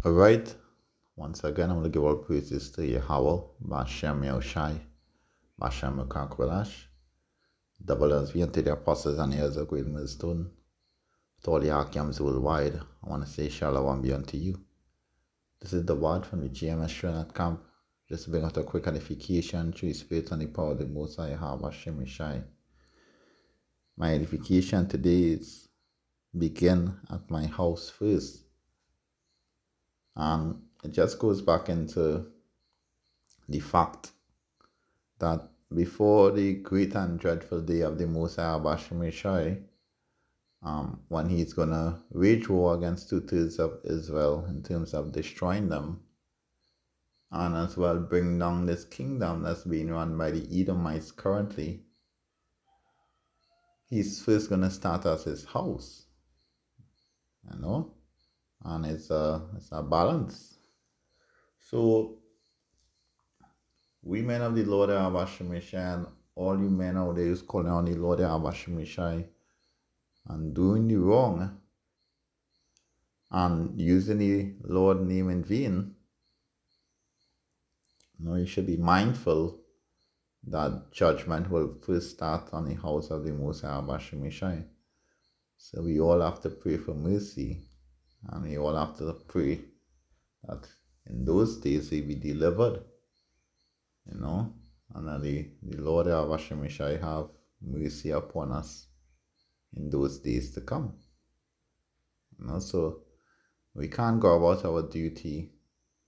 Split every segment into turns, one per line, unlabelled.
Alright, once again, I'm going to give all praises to Yahweh, Bashem Yahushai, Bashem Mekakwelash, double as we enter the apostles and heirs of great millstone. To all the Akiams worldwide, I want to say Shalom be unto you. This is the word from the GMS Trinidad camp. Just to bring out a quick edification through His faith and the power of the Most High Yahweh Bashem Yahushai. My edification today is begin at my house first. And it just goes back into the fact that before the great and dreadful day of the Most High Bashem Yahushai, when He's going to wage war against 2/3 of Israel in terms of destroying them, and as well bring down this kingdom that's being run by the Edomites currently, He's first going to start at His house, and it's a balance. So we men of the Lord Bashem Yahushai, and all you men out there who's calling on the Lord Bashem Yahushai and doing the wrong and using the Lord name in vain, you should be mindful that judgment will first start on the house of the Most High Bashem Yahushai. So we all have to pray for mercy, and we all have to pray that in those days we be delivered, and that the Lord Bashem Yahushai have mercy upon us in those days to come. So we can't go about our duty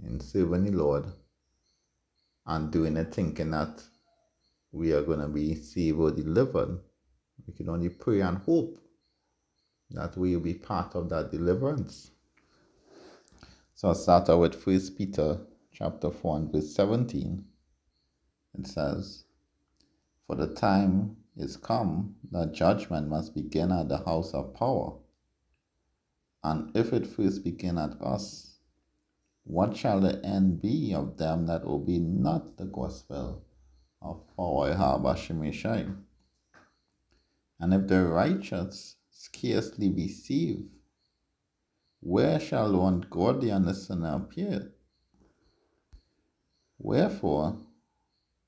in serving the Lord and doing it thinking that we are going to be saved or delivered. We can only pray and hope that we will be part of that deliverance. So I'll start out with 1 Peter chapter 4 and verse 17. It says, "For the time is come that judgment must begin at the house of power. And if it first begin at us, what shall the end be of them that obey not the gospel of our Bashem Yahushai? And if the righteous scarcely be saved, where shall the ungodly and the sinner appear? Wherefore,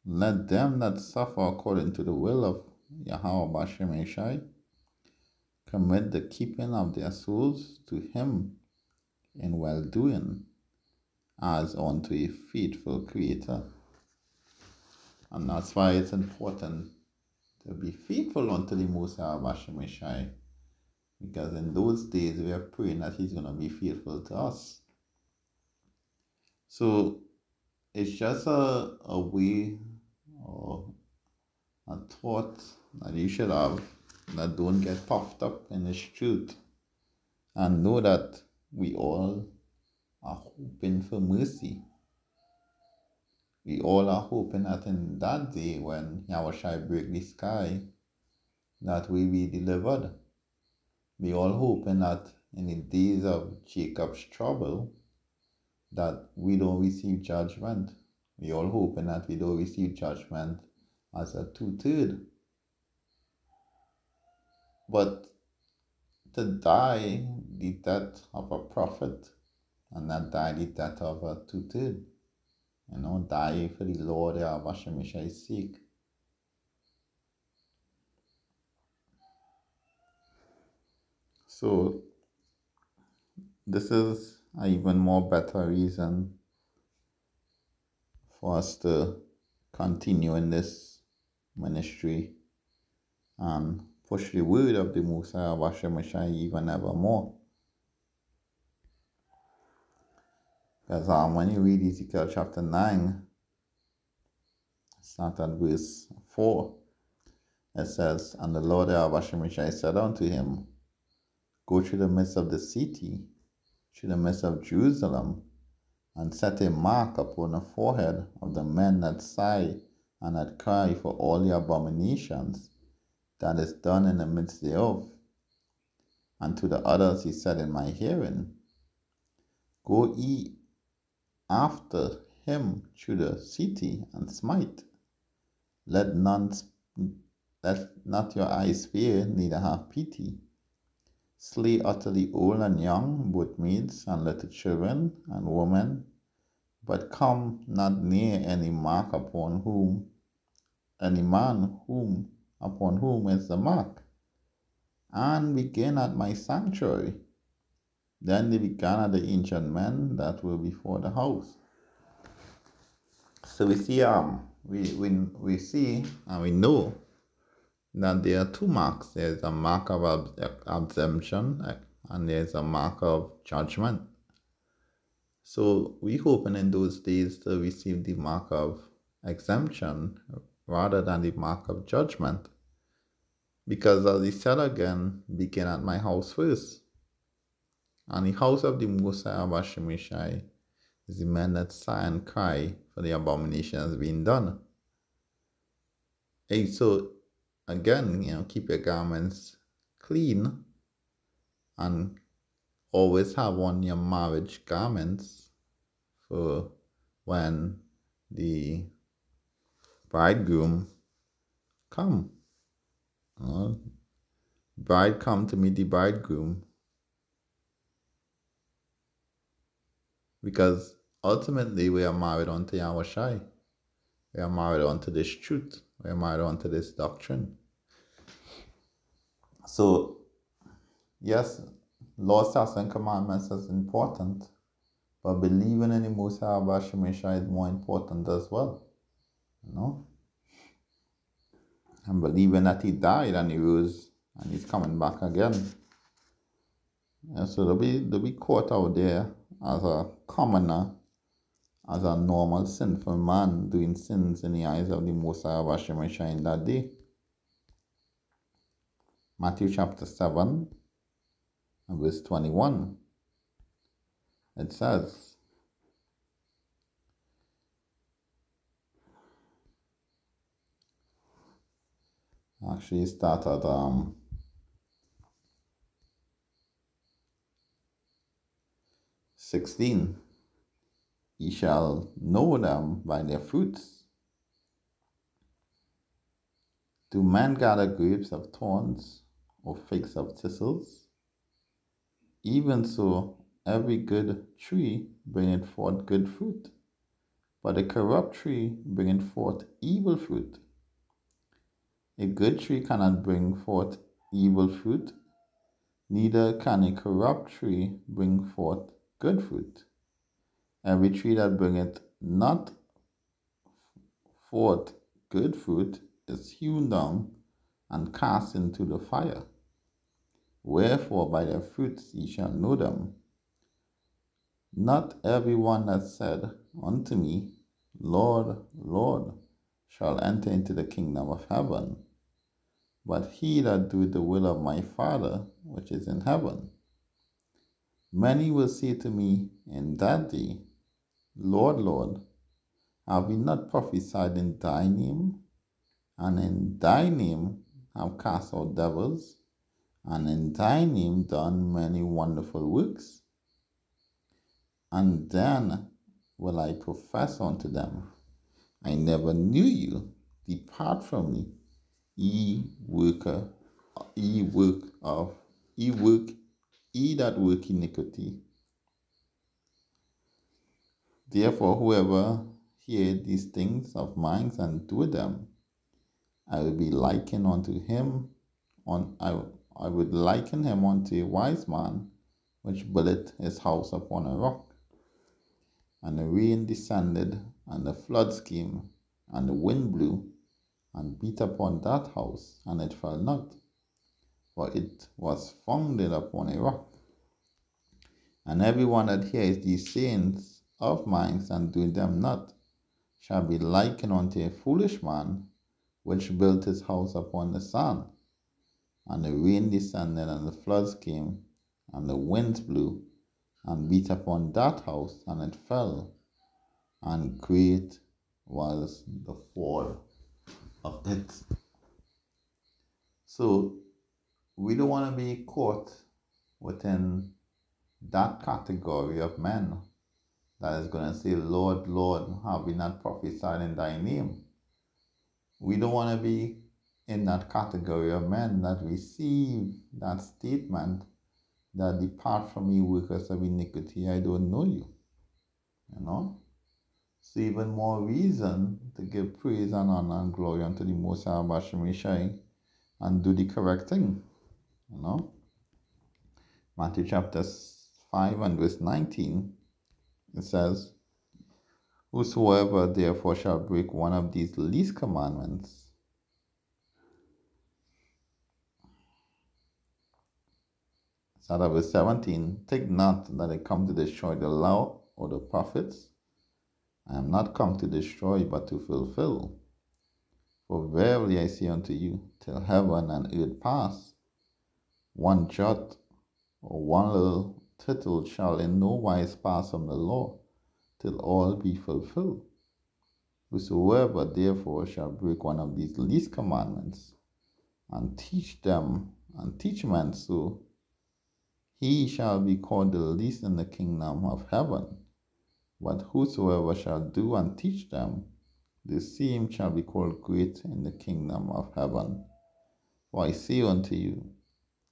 let them that suffer according to the will of Yahweh Bashem Yahushai commit the keeping of their souls to Him in well-doing, as unto a faithful Creator." And that's why it's important to be faithful unto the Most High Bashem Yahushai, because in those days we are praying that He's going to be faithful to us. So it's just a way or a thought that you should have, that don't get puffed up in this truth, and know that we all are hoping for mercy. We all are hoping that in that day when Yahushua break the sky, that we be delivered. We all hoping that in the days of Jacob's trouble, that we don't receive judgment. We all hoping that we don't receive judgment as a 2/3. But to die the death of a prophet and not die the death of a 2/3, die for the Lord Bashem Yahushai's sake. So this is an even more better reason for us to continue in this ministry and push the word of the Most High Bashem Yahushai even evermore. Because when you read Ezekiel chapter 9, start at verse 4, it says, "And the Lord Bashem Yahushai said unto him, Go through the midst of the city, through the midst of Jerusalem, and set a mark upon the forehead of the men that sigh and that cry for all the abominations that is done in the midst thereof. And to the others he said in my hearing, Go ye after him through the city and smite. Let not your eyes fear, neither have pity. Slay utterly old and young, both maids and little children and women, but come not near any man upon whom is the mark, and begin at my sanctuary. Then they began at the ancient men that were before the house. So we see we see and we know that there are two marks. There's a mark of exemption and there's a mark of judgment. So we hoping in those days to receive the mark of exemption rather than the mark of judgment. Because as he said again, begin at my house first. And the house of the Most High Abashimishai is the men that sigh and cry for the abominations being done. Hey, so again, keep your garments clean and always have on your marriage garments for when the bridegroom come. Bride come to meet the bridegroom. Because ultimately we are married unto Yahushai. We are married unto this truth. We are married unto this doctrine. So, yes, law, statutes, and commandments is important, but believing in the Most High Abashimishai is more important as well. And believing that he died and he rose and he's coming back again. And so they'll be caught out there as a commoner, as a normal sinful man doing sins in the eyes of the Most High Abashimishai in that day. Matthew chapter 7 and verse 21. It says, actually start at 16. Ye shall know them by their fruits. Do men gather grapes of thorns or figs of thistles? Even so, every good tree bringeth forth good fruit, but a corrupt tree bringeth forth evil fruit. A good tree cannot bring forth evil fruit, neither can a corrupt tree bring forth good fruit. Every tree that bringeth not forth good fruit is hewn down and cast into the fire. Wherefore by their fruits ye shall know them. Not every one that said unto me, Lord, Lord, shall enter into the kingdom of heaven, but he that doeth the will of my Father which is in heaven. Many will say to me in that day, Lord, Lord, have we not prophesied in thy name, and in thy name have cast out devils, and in thy name done many wonderful works? And then will I profess unto them, I never knew you. Depart from me, ye that work iniquity. Therefore, whoever hear these things of mine and do them, I will be likened unto him. I would liken him unto a wise man, which built his house upon a rock. And the rain descended, and the floods came, and the wind blew, and beat upon that house, and it fell not, for it was founded upon a rock. And every one that hears these sayings of mine and doeth them not shall be likened unto a foolish man, which built his house upon the sand. And the rain descended, and the floods came, and the winds blew, and beat upon that house, and it fell, and great was the fall of it. So we don't want to be caught within that category of men that is going to say, Lord, Lord, have we not prophesied in thy name? We don't want to be in that category of men that receive that statement that depart from me, workers of iniquity, I don't know you. You know? So even more reason to give praise and honor and glory unto the Most High Bashem Yeshai and do the correct thing. You know? Matthew chapter 5 and verse 19, it says, whosoever therefore shall break one of these least commandments, start at verse 17, take not that I come to destroy the law or the prophets. I am not come to destroy, but to fulfill. For verily I say unto you, till heaven and earth pass, one jot or one little tittle shall in no wise pass from the law, till all be fulfilled. Whosoever therefore shall break one of these least commandments, and teach men so, he shall be called the least in the kingdom of heaven. But whosoever shall do and teach them, the same shall be called great in the kingdom of heaven. For I say unto you,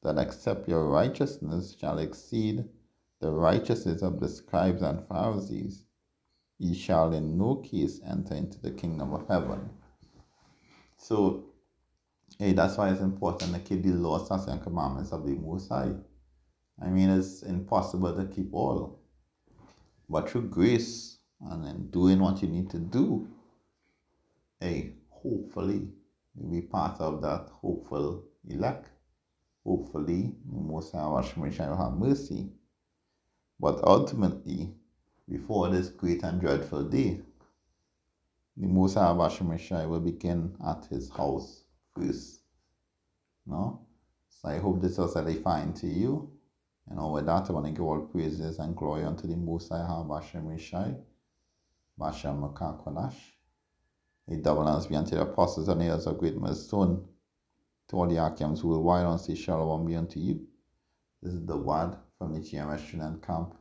that except your righteousness shall exceed the righteousness of the scribes and Pharisees, ye shall in no case enter into the kingdom of heaven. So, that's why it's important to keep the laws, statutes, and commandments of the Most High. I mean, it's impossible to keep all. But through grace and in doing what you need to do, hopefully you'll be part of that hopeful elect. Hopefully, the Most High will have mercy. But ultimately, before this great and dreadful day, the Most High will begin at his house first. No? So I hope this was edifying to you. With that, I want to give all praises and glory unto the Most High Bashem Yeshai, Bashem Makar Kodash. A double honors be unto the apostles and heirs of great milestone, to all the Akiams worldwide, and say Shalom be unto you. This is the word from the GMS student camp,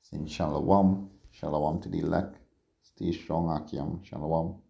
saying Shalom, Shalom to the elect. Stay strong, Akiam, Shalom.